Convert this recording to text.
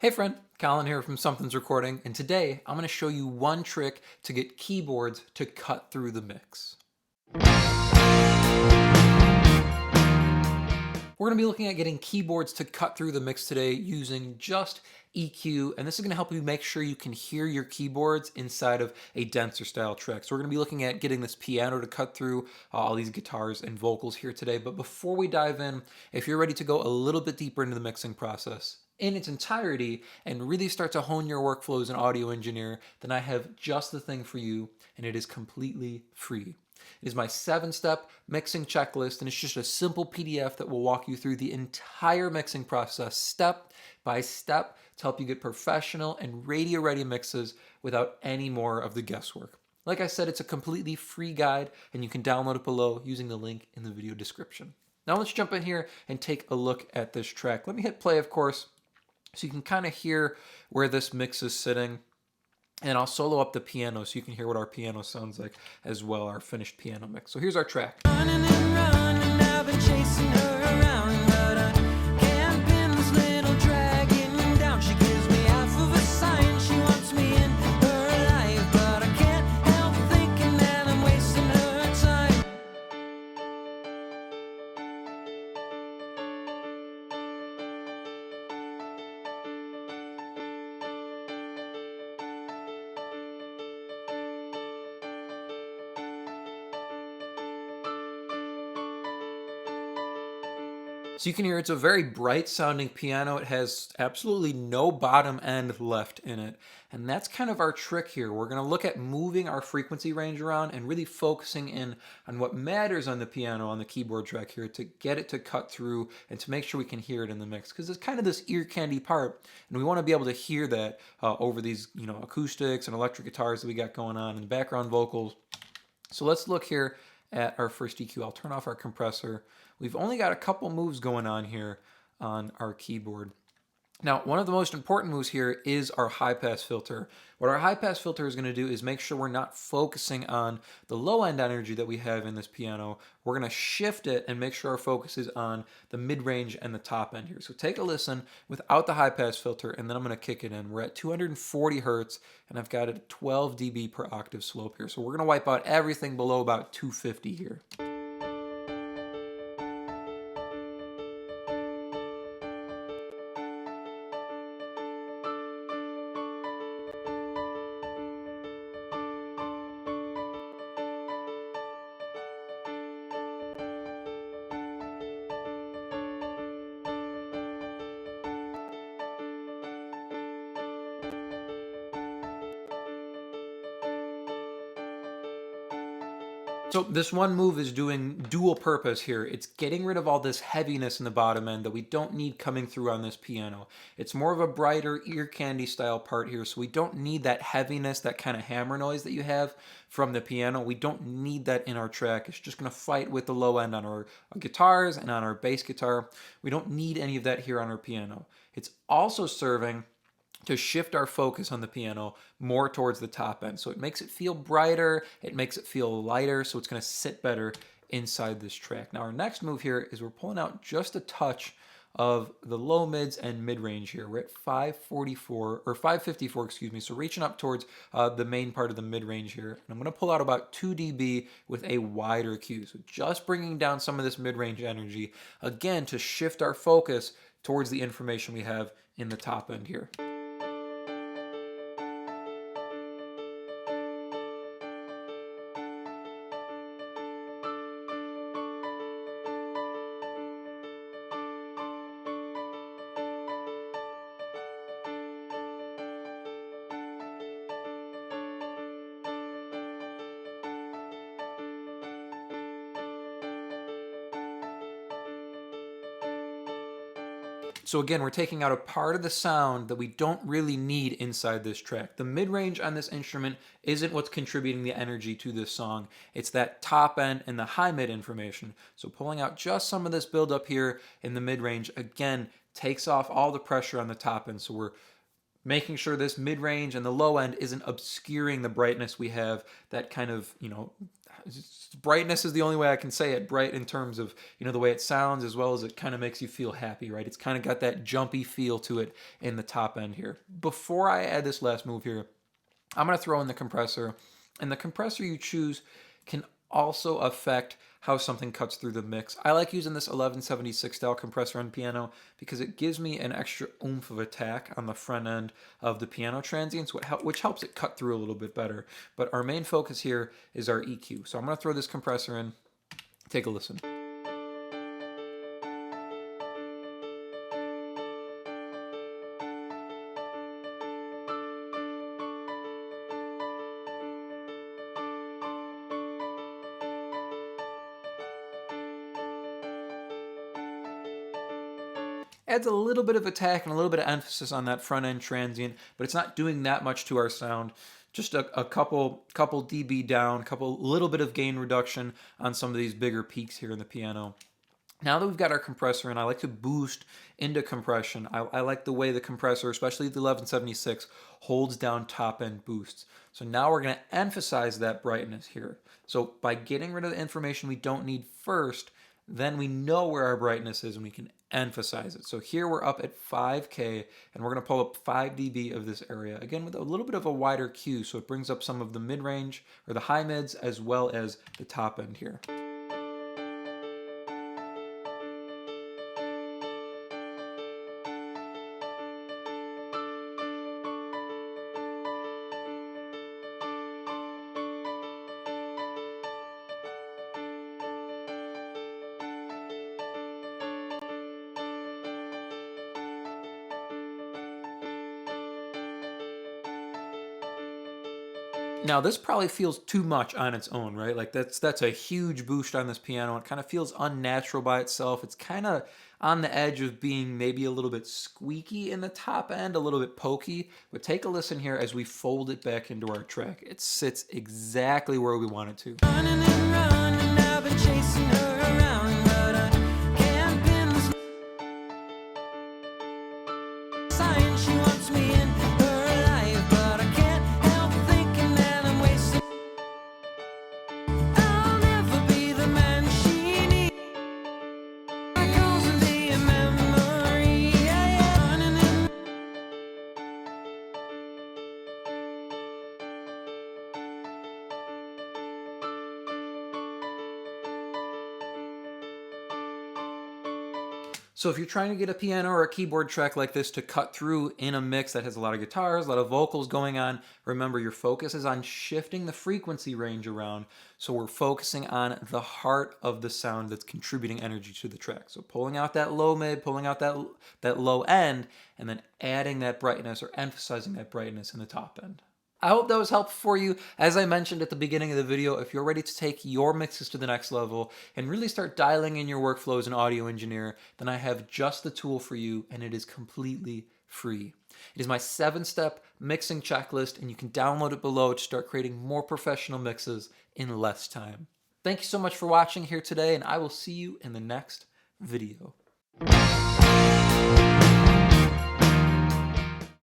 Hey friend, Colin here from Sumthins Recording, and today I'm going to show you one trick to get keyboards to cut through the mix. We're going to be looking at getting keyboards to cut through the mix today using just EQ, and this is going to help you make sure you can hear your keyboards inside of a denser style track. So we're going to be looking at getting this piano to cut through all these guitars and vocals here today. But before we dive in, if you're ready to go a little bit deeper into the mixing process in its entirety and really start to hone your workflow as an audio engineer, then I have just the thing for you, and it is completely free. It is my 7-step mixing checklist, and it's just a simple PDF that will walk you through the entire mixing process step by step to help you get professional and radio-ready mixes without any more of the guesswork. Like I said, it's a completely free guide, and you can download it below using the link in the video description. Now let's jump in here and take a look at this track. Let me hit play, of course, so you can kind of hear where this mix is sitting. And I'll solo up the piano so you can hear what our piano sounds like as well, our finished piano mix. So here's our track. Running and running, I've been chasing her around, but I can't pin this little dragon down. She gives me half of a sign, she wants me in her life, but I can't help thinking that I'm wasting her time. So you can hear it's a very bright sounding piano. It has absolutely no bottom end left in it. And that's kind of our trick here. We're going to look at moving our frequency range around and really focusing in on what matters on the piano, on the keyboard track here, to get it to cut through and to make sure we can hear it in the mix. Because it's kind of this ear candy part, and we want to be able to hear that over these acoustics and electric guitars that we got going on and background vocals. So let's look here at our first EQ. I'll turn off our compressor. We've only got a couple moves going on here on our keyboard. Now, one of the most important moves here is our high-pass filter. What our high-pass filter is going to do is make sure we're not focusing on the low-end energy that we have in this piano. We're going to shift it and make sure our focus is on the mid-range and the top end here. So take a listen without the high-pass filter, and then I'm going to kick it in. We're at 240 hertz, and I've got a 12 dB per octave slope here. So we're going to wipe out everything below about 250 here. So this one move is doing dual purpose here. It's getting rid of all this heaviness in the bottom end that we don't need coming through on this piano. It's more of a brighter ear candy style part here, so we don't need that heaviness, that kind of hammer noise that you have from the piano. We don't need that in our track. It's just going to fight with the low end on our guitars and on our bass guitar. We don't need any of that here on our piano. It's also serving to shift our focus on the piano more towards the top end. So it makes it feel brighter, it makes it feel lighter, so it's going to sit better inside this track. Now our next move here is we're pulling out just a touch of the low mids and mid range here. We're at 544 or 554, excuse me. So reaching up towards the main part of the mid range here. And I'm going to pull out about 2 dB with a wider Q. So just bringing down some of this mid range energy again to shift our focus towards the information we have in the top end here. So again, we're taking out a part of the sound that we don't really need inside this track. The mid-range on this instrument isn't what's contributing the energy to this song. It's that top end and the high mid information. So pulling out just some of this buildup here in the mid-range, again, takes off all the pressure on the top end. So we're making sure this mid-range and the low end isn't obscuring the brightness we have, that kind of, brightness is the only way I can say it. Bright in terms of, the way it sounds, as well as it kind of makes you feel happy, right? It's kind of got that jumpy feel to it in the top end here. Before I add this last move here, I'm going to throw in the compressor. And the compressor you choose can also affect how something cuts through the mix. I like using this 1176 style compressor on piano because it gives me an extra oomph of attack on the front end of the piano transients, which helps it cut through a little bit better. But our main focus here is our EQ. So I'm going to throw this compressor in. Take a listen. Adds a little bit of attack and a little bit of emphasis on that front end transient, but it's not doing that much to our sound. Just a couple dB down, little bit of gain reduction on some of these bigger peaks here in the piano. Now that we've got our compressor in, I like to boost into compression. I like the way the compressor, especially the 1176, holds down top end boosts. So now we're going to emphasize that brightness here. So by getting rid of the information we don't need first, then we know where our brightness is and we can emphasize it. So here we're up at 5K and we're going to pull up 5 dB of this area, again with a little bit of a wider Q, so it brings up some of the mid-range or the high mids as well as the top end here. Now this probably feels too much on its own, right? Like that's a huge boost on this piano. It kind of feels unnatural by itself. It's kind of on the edge of being maybe a little bit squeaky in the top end, a little bit pokey. But take a listen here as we fold it back into our track. It sits exactly where we want it to. Running and running, I've been chasing her around, but I can't pin this sign. She wants me in her life, but I can't help thinking that I'm wasting. I'll never be the man she needs. My goals will be a memory. Running and So if you're trying to get a piano or a keyboard track like this to cut through in a mix that has a lot of guitars, a lot of vocals going on, remember your focus is on shifting the frequency range around. So we're focusing on the heart of the sound that's contributing energy to the track. So pulling out that low mid, pulling out that low end, and then adding that brightness or emphasizing that brightness in the top end. I hope that was helpful for you. As I mentioned at the beginning of the video, if you're ready to take your mixes to the next level and really start dialing in your workflow as an audio engineer, then I have just the tool for you, and it is completely free. It is my 7-step mixing checklist, and you can download it below to start creating more professional mixes in less time. Thank you so much for watching here today, and I will see you in the next video.